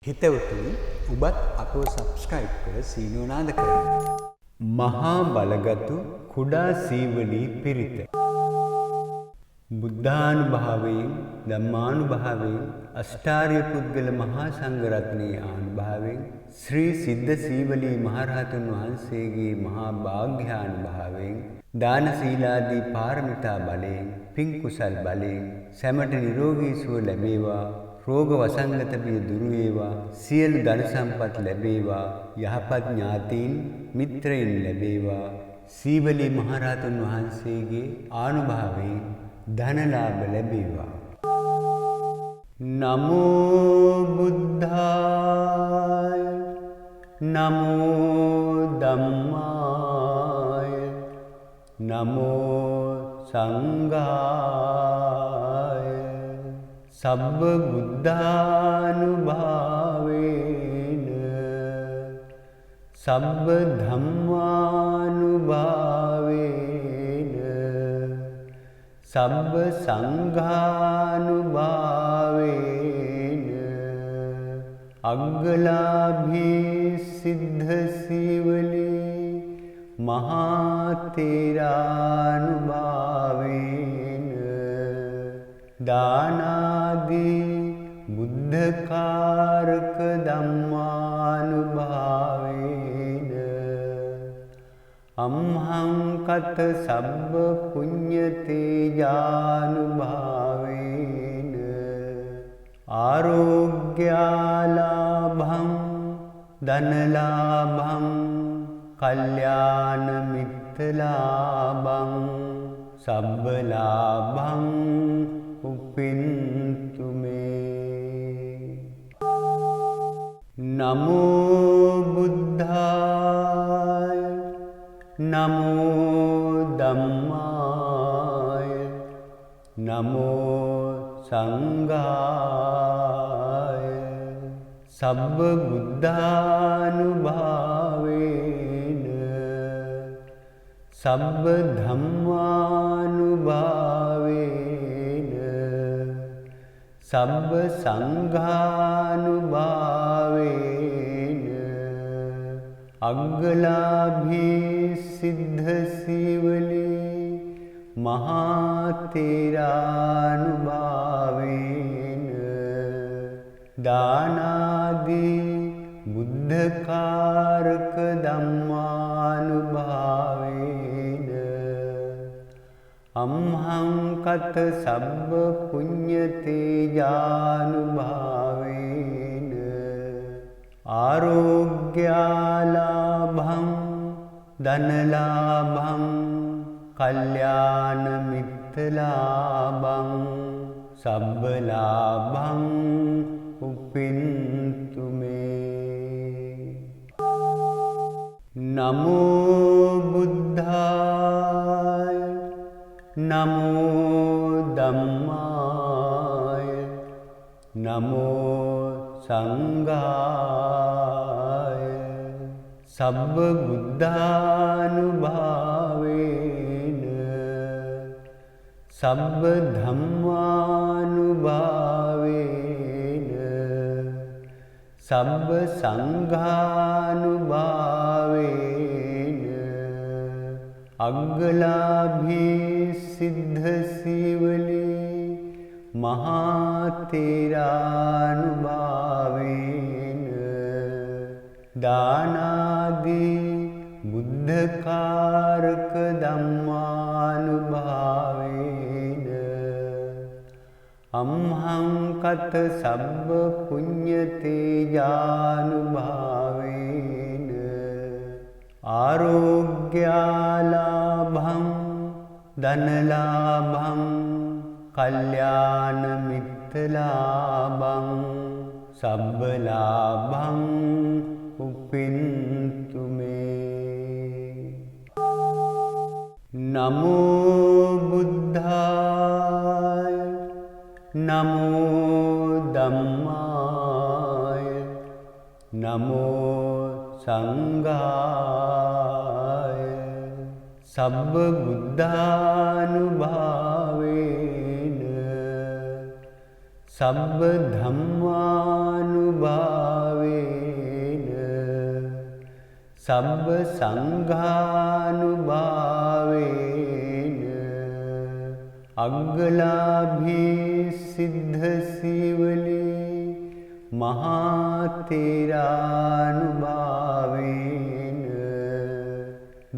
හිතවතුනි ඔබත් අපව සබ්ස්ක්‍රයිබ් කර සීනුව නාද කරන්න. මහා බලගතු කුඩා සීවලී පිරිත. බුද්ධානුභාවයෙන් ධම්මානුභාවයෙන් අෂ්ටාර්ය පුද්ගල මහා සංඝරත්නයේ ආනුභාවයෙන් ශ්‍රී සිද්ධ සීවලී මහරහතන් වහන්සේගේ මහා භාග්‍යානුභාවයෙන් දාන සීලාදී පාරමිතා බලයෙන් පින් කුසල් බලයෙන් සැමට නිරෝගී සුව ලැබේවා. රෝග වසංගත බිය දුරු වේවා. සියලු ධන සම්පත් ලැබේවා. යහපත් ඥාතීන් මිත්‍රයින් ලැබේවා. සීවලී මහරහතන් වහන්සේගේ ආනුභාවයෙන් ධනලාභ ලැබේවා. නමෝ බුද්ධාය නමෝ ධම්මාය නමෝ සංඝාය සබ්බ බුද්ධානුභාවේන සබ්බ ධම්මානුභාවේන සබ්බ සංඝානුභාවේන අග්ගලාභී සිද්ධ සීවලී මහා තේරානුභාවේන දානාදී බුද්ධකාරක ධම්මානුභාවේන අම්හං කත සබ්බ පුඤ්ඤ තේජානුභාවේන ආරෝග්‍යාලාභං ධනලාභං කල්යාණ මිත්‍රලාභං සබ්බ ලාභං උපින්තු මේ. නමෝ බුද්ධාය නමෝ ධම්මාය නමෝ සංඝාය සබ්බ බුද්ධානුභාවේන සබ්බ ධම්මානුභාවේන සබ්බ සංඝානුභාවේන අග්ගලාභී සිද්ධ සීවලී මහා තේරානුභාවේන දානාදී බුද්ධකාරක ධම්මානුභාවේන අම්හං කත සබ්බ පුඤ්ඤ තේජානුභාවේන ආරෝග්‍යාලාභං ධනලාභං කල්යාණ මිත්‍රලාභං සබ්බ ලාභං උපින්තු මේ. නමෝ බුද්ධාය නමෝ ධම්මාය නමෝ සංඝාය සබ්බ බුද්ධානුභාවේන සබ්බ ධම්මානුභාවේන සබ්බ සංඝානුභාවේන අග්ගලාභී සිද්ධ සීවලී මහා තේරානුභාවේන දානාදී බුද්ධකාරක ධම්මානුභාවේන අම්හං කත සබ්බ පුඤ්ඤ තේජානුභාවේන ආරෝග්‍යාලාභං ධනලාභං කල්යාණ මිත්‍රලාභං සබ්බ ලාභං උපින්තු මේ. නමෝ බුද්ධාය නමෝ ධම්මාය නමෝ සංඝාය සබ්බ බුද්ධානුභාවේන සබ්බ ධම්මානුභාවේන සබ්බ සංඝානුභාවේන අග්ගලාභී සිද්ධ සීවලී මහා තේරානුභාවේන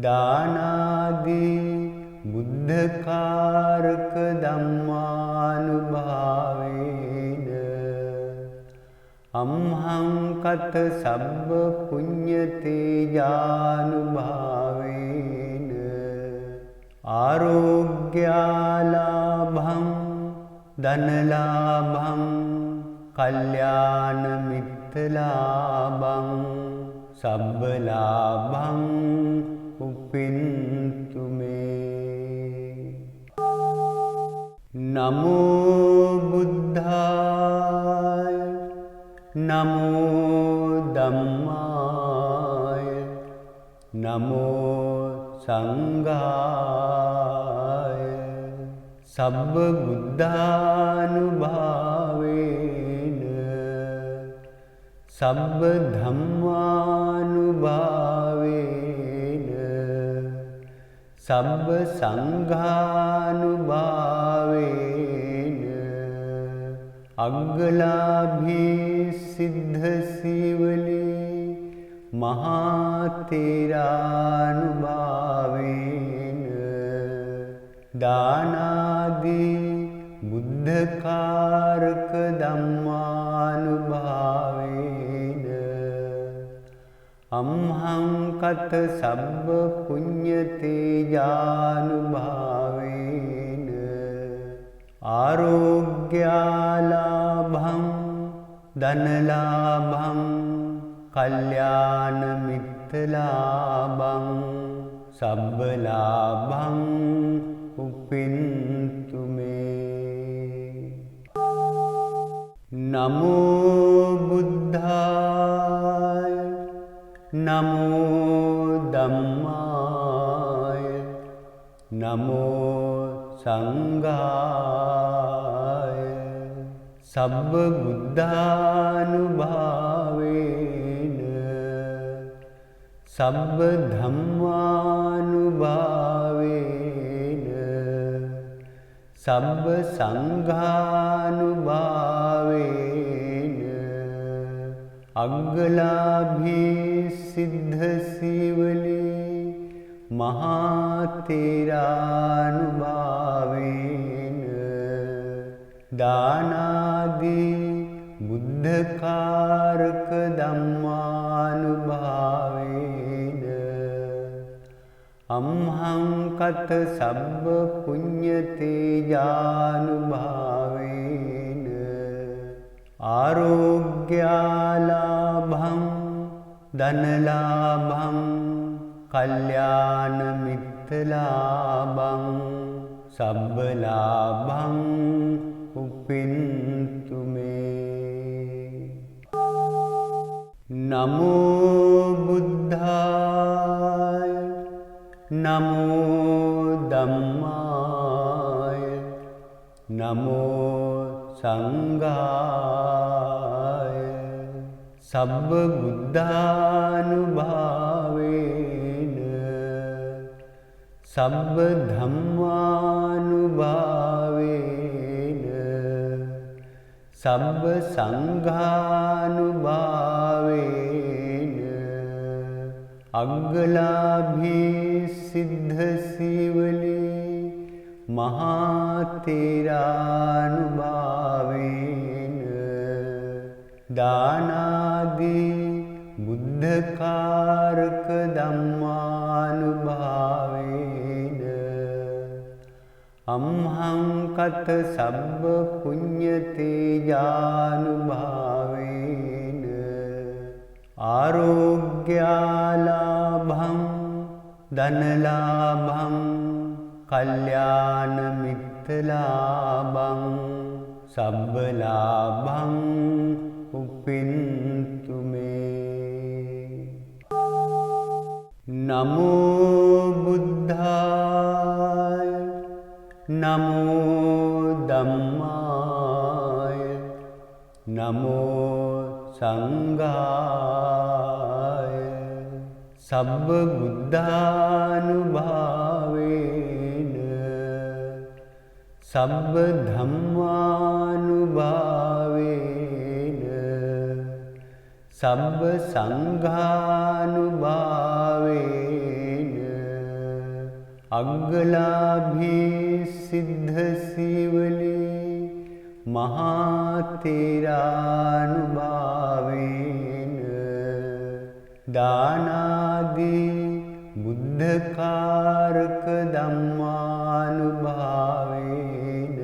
දානාදී බුද්ධකාරක ධම්මානුභාවේන අම්හං කත සබ්බ පුඤ්ඤ තේජානුභාවේන ආරෝග්‍යාලාභං ධනලාභං කල්යාණ මිත්‍රලාභං සබ්බලාභං උපින්තු මේ නමෝ බුද්ධාය නමෝ ධම්මාය නමෝ සංඝාය සබ්බ බුද්ධානුභාවේන සබ්බ ධම්මානුභාවේන සබ්බ සංඝානුභාවේන අග්ගලාභී සිද්ධ සීවලී මහා තේරානුභාවේන දානාදී බුද්ධකාරක ධම්මානුභාවේන අම්හං කත සබ්බ පුඤ්ඤ තේජානුභාවේන ආරෝග්‍යාලාභං ධනලාභං කල්යාණ මිත්‍රලාභං සබ්බලාභං උපින්තු මේ නමෝ බුද්ධාය නමෝ ධම්මාය නමෝ සංඝාය සබ්බ බුද්ධානුභාවේන සබ්බ ධම්මානුභාවේන සබ්බ සංඝානුභාවේන අග්ගලාභී සිද්ධ සීවලී මහා තේරානුභාවේන දානාදී බුද්ධකාරක ධම්මානුභාවේන අම්හං කත සබ්බ පුඤ්ඤ තේජානුභාවේන ආරෝග්‍යාලාභං ධනලාභං කල්යාණ මිත්‍රලාභං සබ්බලාභං උපින්තු මේ නමෝ බුද්ධාය නමෝ ධම්මාය නමෝ සංඝාය සබ්බ බුද්ධානුභාවේන සබ්බ ධම්මානුභාවේන සබ්බ සංඝානුභාවේන අග්ගලාභී සිද්ධ සීවලී මහා තේරානුභාවේන දානාදී බුද්ධකාරක ධම්මානුභාවේන අම්හං කත සබ්බ පුඤ්ඤ තේජානුභාවේන ආරෝග්‍යාලාභං ධනලාභං කල්යාණ මිත්‍රලාභං සබ්බලාභං උපින්තු මේ නමෝ බුද්ධාය නමෝ ධම්මාය නමෝ සංඝාය සබ්බ බුද්ධානුභාවේන සබ්බ ධම්මානුභාවේන සබ්බ සංඝානුභාවේන අග්ගලාභී සිද්ධ සීවලී මහා තේරානුභාවේන දානාදී බුද්ධකාරක ධම්මානුභාවේන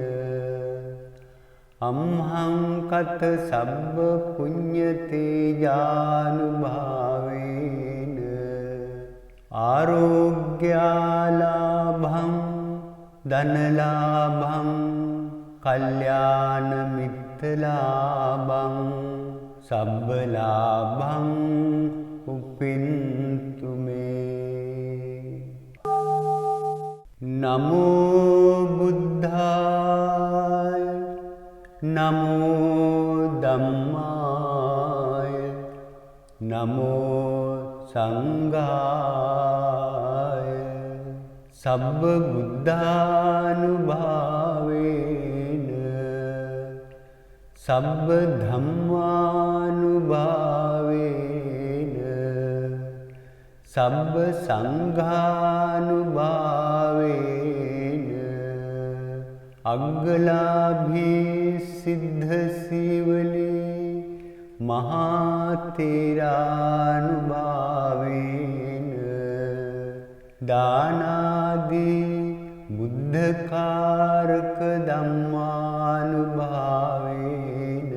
අම්හං කත සබ්බ පුඤ්ඤ තේජානුභාවේන ආරෝග්‍යාලාභං ධනලාභං කල්යාණ මිත්‍රලාභං සබ්බලාභං උපින්තු මේ නමෝ බුද්ධාය නමෝ ධම්මාය නමෝ සංඝාය සබ්බ බුද්ධානුභාවේන සබ්බ ධම්මානුභාවේන සබ්බ සංඝානුභාවේන අග්ගලාභී සිද්ධ සීවලී මහා තේරානුභාවේන දානාදී බුද්ධකාරක ධම්මානුභාවේන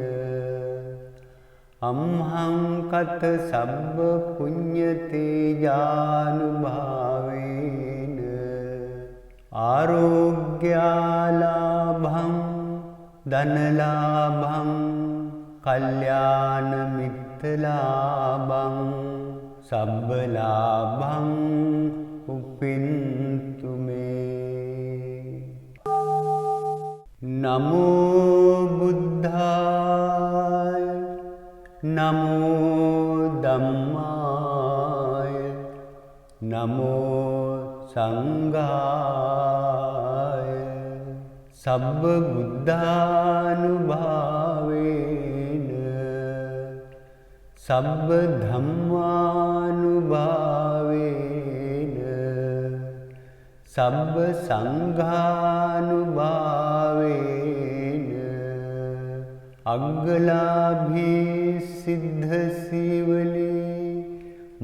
අම්හං කත සබ්බ පුඤ්ඤ තේජානුභාවේන ආරෝග්‍යාලාභං ධනලාභං කල්යාණ මිත්‍රලාභං සබ්බලාභං උපින්තු මේ නමෝ බුද්ධාය නමෝ ධම්මාය නමෝ සංඝාය සබ්බ බුද්ධානුභාවේන සබ්බ ධම්මානුභාවේන සබ්බ සංඝානුභාවේන අග්ගලාභී සිද්ධ සීවලී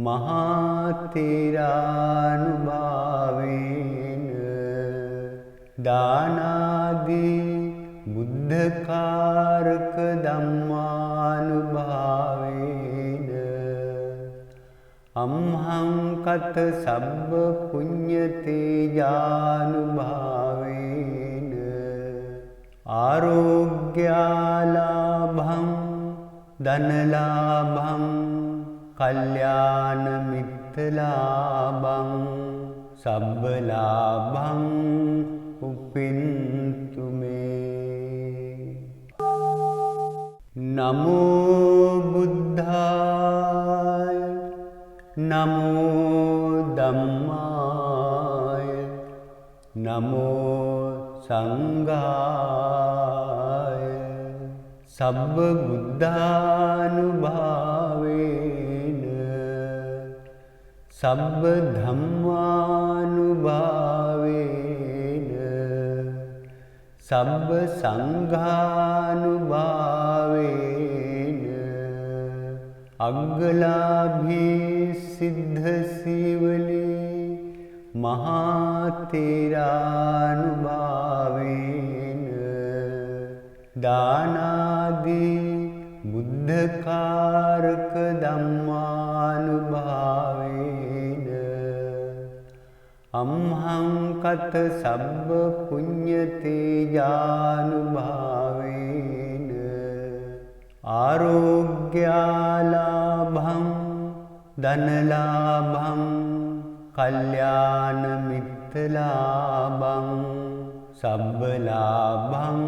මහා තේරානුභාවේන දානාදී බුද්ධකාරක ධම්මානුභාවේන අම්හං කත සබ්බ පුඤ්ඤ තේජානුභාවේන ආරෝග්‍යාලාභං ධනලාභං කල්යාණ මිත්‍රලාභං සබ්බලාභං උපින්තු මේ නමෝ බුද්ධාය නමෝ ධම්මාය නමෝ සංඝාය සබ්බ බුද්ධානුභාවේන සබ්බ ධම්මානුභාවේන සබ්බ සංඝානුභාවේන අග්ගලාභී සිද්ධ සීවලී මහා තේරානුභාවේන දානාදී බුද්ධකාරක ධම්මානුභාවේන අම්හං කත සබ්බ පුඤ්ඤ තේජානුභාවේන ආරෝග්‍යාලාභං ධනලාභං කල්යාණ මිත්‍රලාභං සබ්බලාභං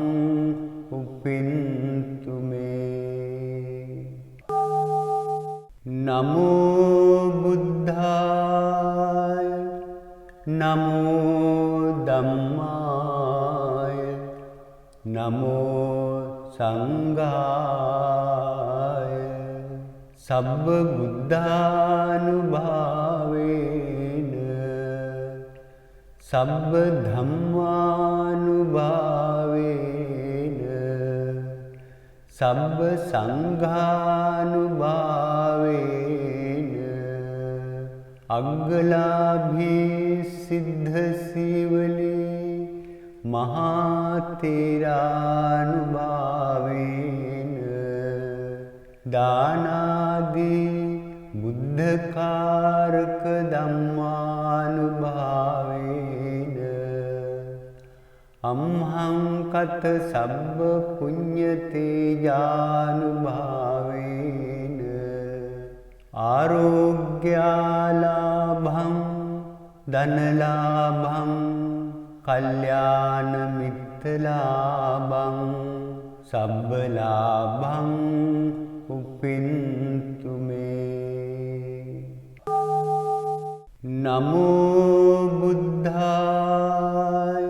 උපින්තු මේ නමෝ බුද්ධාය නමෝ ධම්මාය නමෝ සංඝාය සබ්බ බුද්ධානුභාවේන සබ්බ ධම්මානුභාවේන සබ්බ සංඝානුභාවේන අග්ගලාභී සිද්ධ සීවලී මහා තේරානුභාවේන දානාදී බුද්ධකාරක ධම්මානුභාවේන අම්හං කත සබ්බ පුඤ්ඤ තේජානුභාවේන ආරෝග්‍යාලාභං ධනලාභං කල්යාණ මිත්‍රලාභං සබ්බලාභං උපින්තු මේ නමෝ බුද්ධාය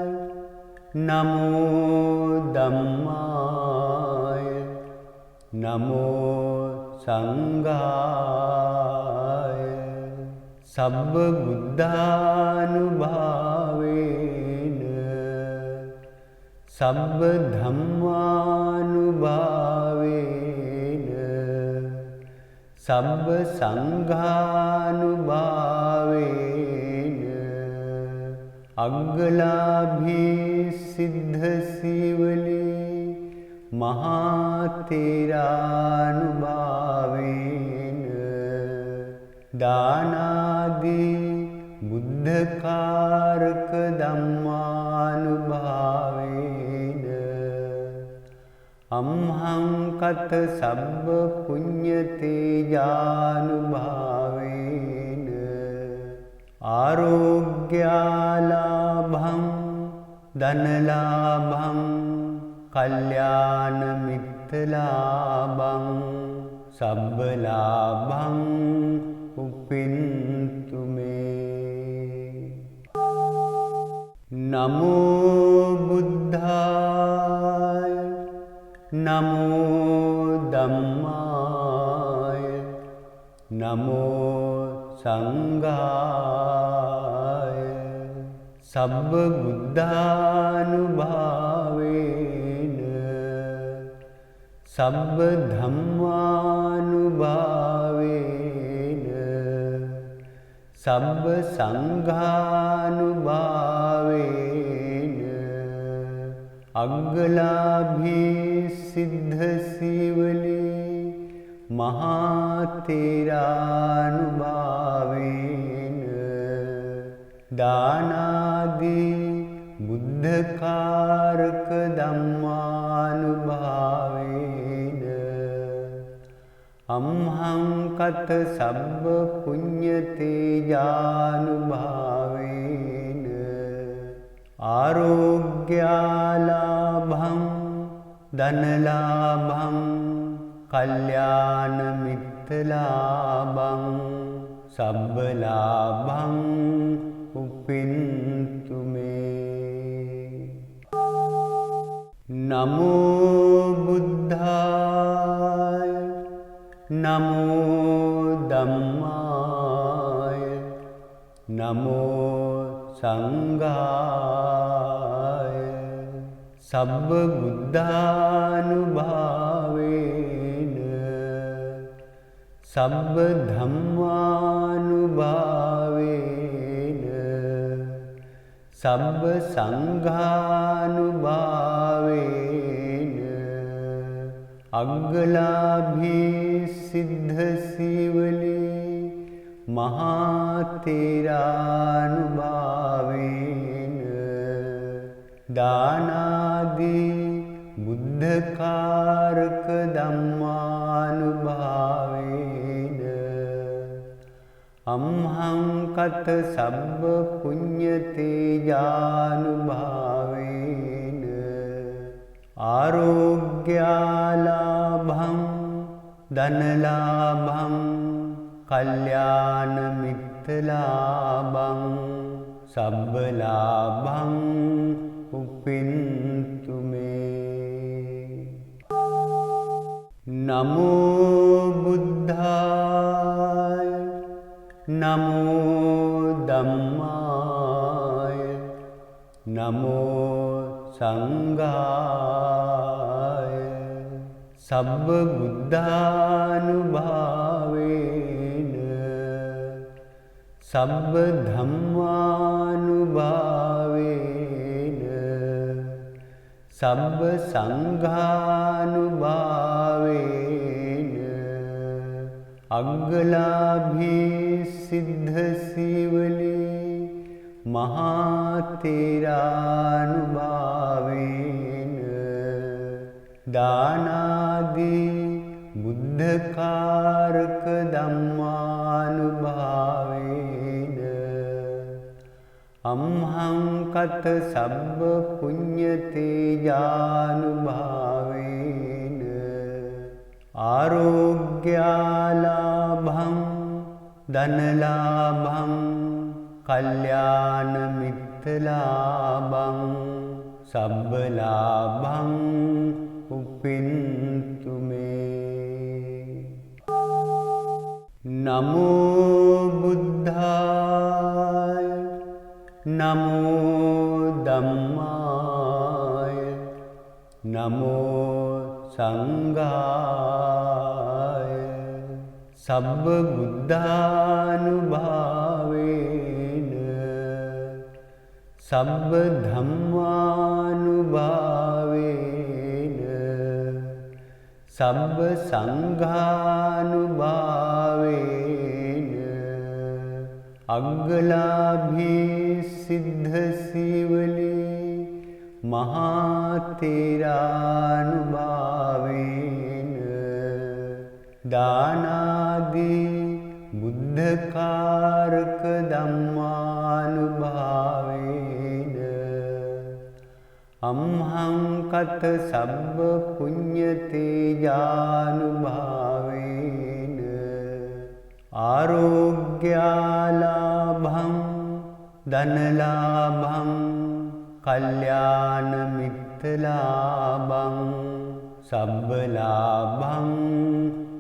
නමෝ ධම්මාය නමෝ සංඝාය සබ්බ බුද්ධානුභාවේන සබ්බ ධම්මානුභාවේන සබ්බ සංඝානුභාවේන අග්ගලාභී සිද්ධ සීවලී මහා තේරානුභාවේන දානාදී බුද්ධකාරක ධම්මානුභාවේන අම්හං කත සබ්බ පුඤ්ඤ තේජානුභාවේන ආරෝග්‍යාලාභං ධනලාභං කල්යාණ මිත්‍රලාභං සබ්බලාභං උපින්තු මේ නමෝ බුද්ධාය නමෝ ධම්මාය නමෝ සංඝාය සබ්බ බුද්ධානුභාවේන සබ්බ ධම්මානුභාවේන සබ්බ සංඝානුභාවේන අග්ගලාභී සිද්ධ සීවලී මහා තේරානුභාවේන දානාදී බුද්ධකාරක ධම්මානුභාවේන අම්හං කත සබ්බ පුඤ්ඤ තේජානුභාවේන ආරෝග්‍යාලාභං ධනලාභං කල්යාණ මිත්‍රලාභං සබ්බලාභං උපින්තු මේ නමෝ බුද්ධාය නමෝ ධම්මාය නමෝ සංඝාය සබ්බ බුද්ධානුභාවේන සබ්බ ධම්මානුභාවේන සබ්බ සංඝානුභාවේන අග්ගලාභී සිද්ධ සීවලී මහා තේරානුභාවේන දානාදී බුද්ධකාරක ධම්මානුභාවේන අම්හං කත සබ්බ පුඤ්ඤ තේජානුභාවේන ආරෝග්‍යාලාභං ධනලාභං කල්යාණ මිත්‍රලාභං සබ්බ ලාභං උපින්තු මේ. නමෝ බුද්ධාය නමෝ ධම්මාය නමෝ සංඝාය සබ්බ බුද්ධානුභාවේන සබ්බ ධම්මානුභාවේන සබ්බ සංඝානුභාවේන අග්ගලාභී සිද්ධ සීවලී මහා තේරානුභාවේන දානාදී බුද්ධකාරක ධම්මානුභාවේන අම්හං කත සබ්බ පුඤ්ඤ තේජානුභාවේන ආරෝග්‍යාලාභං ධනලාභං කල්යාණ මිත්‍රලාභං සබ්බ ලාභං උපින්තු මේ. නමෝ බුද්ධාය නමෝ ධම්මාය නමෝ සංඝාය සබ්බ බුද්ධානුභාවේන සබ්බ ධම්මානුභාවේන සබ්බ සංඝානුභාවේන අග්ගලාභී සිද්ධ සීවලී මහා තේරානුභාවේන දානාදී බුද්ධකාරක ධම්මානුභාවේන අම්හං කත සබ්බ පුඤ්ඤ තේජානුභාවේන ආරෝග්‍යාලාභං ධනලාභං කල්යාණ මිත්‍රලාභං සබ්බ ලාභං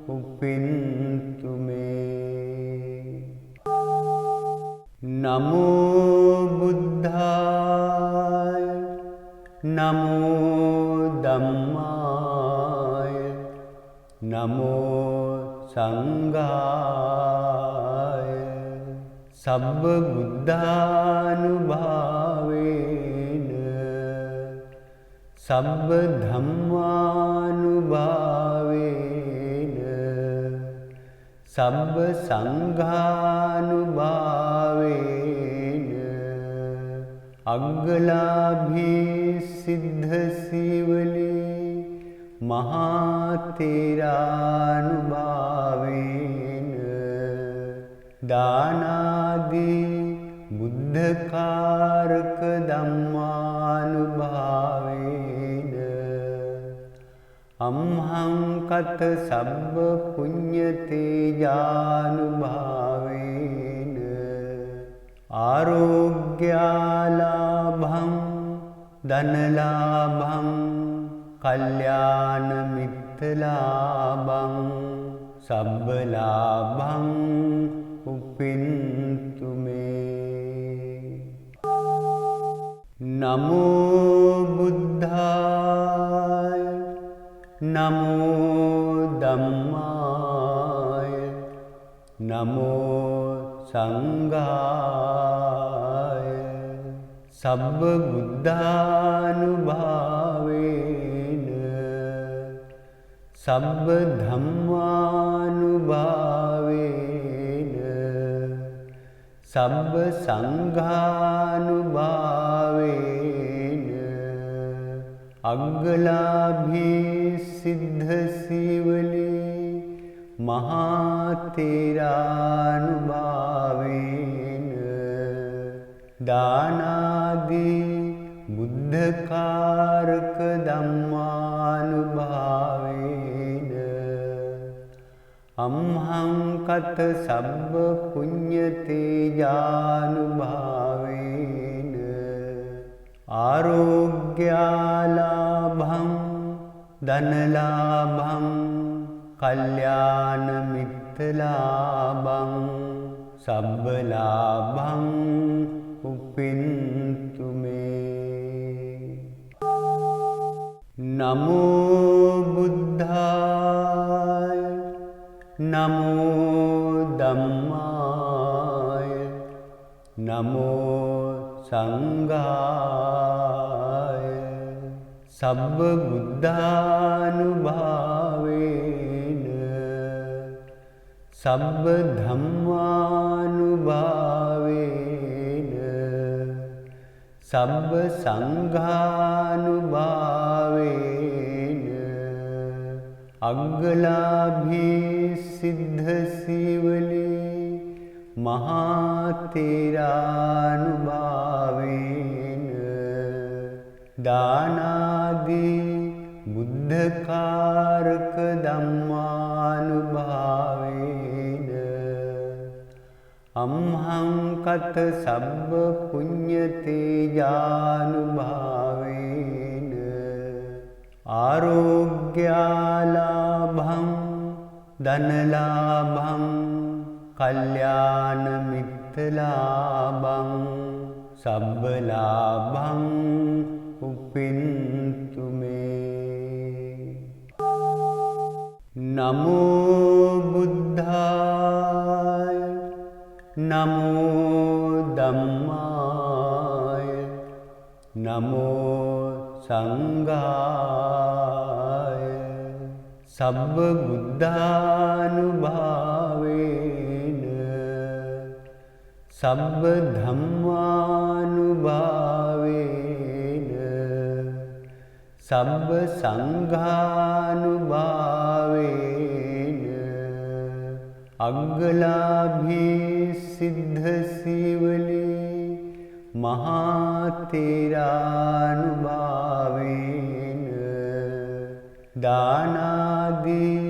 උපින්තු මේ. නමෝ බුද්ධාය නමෝ ධම්මාය නමෝ සංඝාය සබ්බ බුද්ධානුභාවේන සබ්බ ධම්මානුභාවේන සබ්බ සංඝානුභාවේන අග්ගලාභී සිද්ධ සීවලී මහා තේරානුභාවේන දානාදී බුද්ධකාරක ධම්මානුභාවේන අම්හං කත සබ්බ පුඤ්ඤ තේජානුභාවේන ආරෝග්‍යාලාභං ධනලාභං කල්යාණ මිත්‍රලාභං සබ්බ ලාභං උපින්තු මේ. නමෝ බුද්ධාය නමෝ ධම්මාය නමෝ සංඝාය සබ්බ බුද්ධානුභාවේන සබ්බ ධම්මානුභාවේන සබ්බ සංඝානුභාවේන අග්ගලාභී සිද්ධ සීවලී මහා තේරානුභාවේන දානාදී බුද්ධකාරක ධම්මානුභාවේන අම්හං කත සබ්බ පුඤ්ඤතේජානුභාවේන ආරෝග්‍යාලාභං ධනලාභං කල්යාණ මිත්‍රලාභං සබ්බලාභං උපින්තු මේ. නමෝ බුද්ධාය නමෝ ධම්මාය නමෝ සංඝාය සබ්බ බුද්ධානුභාවේන සබ්බ ධම්මානුභාවේන සබ්බ සංඝානුභාවේන අග්ගලාභී සිද්ධ සීවලී මහා තේරානුභාවේන දානාදී බුද්ධකාරක ධම්මානුභාවේන අම්හං කත සබ්බ පුඤ්ඤතේජානුභාවේන ආරෝග්‍යාලාභං ධනලාභං කල්යාණ මිත්‍රලාභං සබ්බලාභං උපින්තු මේ. නමෝ බුද්ධාය නමෝ ධම්මාය නමෝ සංඝාය සබ්බ බුද්ධානුභාවේන සබ්බ ධම්මානුභාවේන සබ්බ සංඝානුභාවේන අග්ගලාභී සිද්ධ සීවලී මහා තේරානුභාවේන දානාදී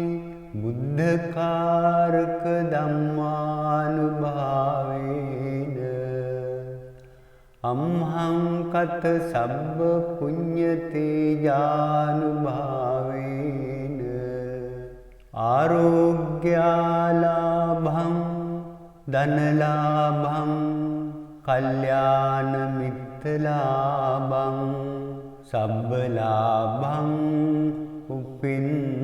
බුද්ධකාරක ධම්මානුභාවේන අම්හං කත සබ්බ පුඤ්ඤතේජානුභාවේන ආරෝග්‍යාලාභං ධනලාභං කල්යාණ මිත්‍රලාභං සබ්බලාභං උපින්තු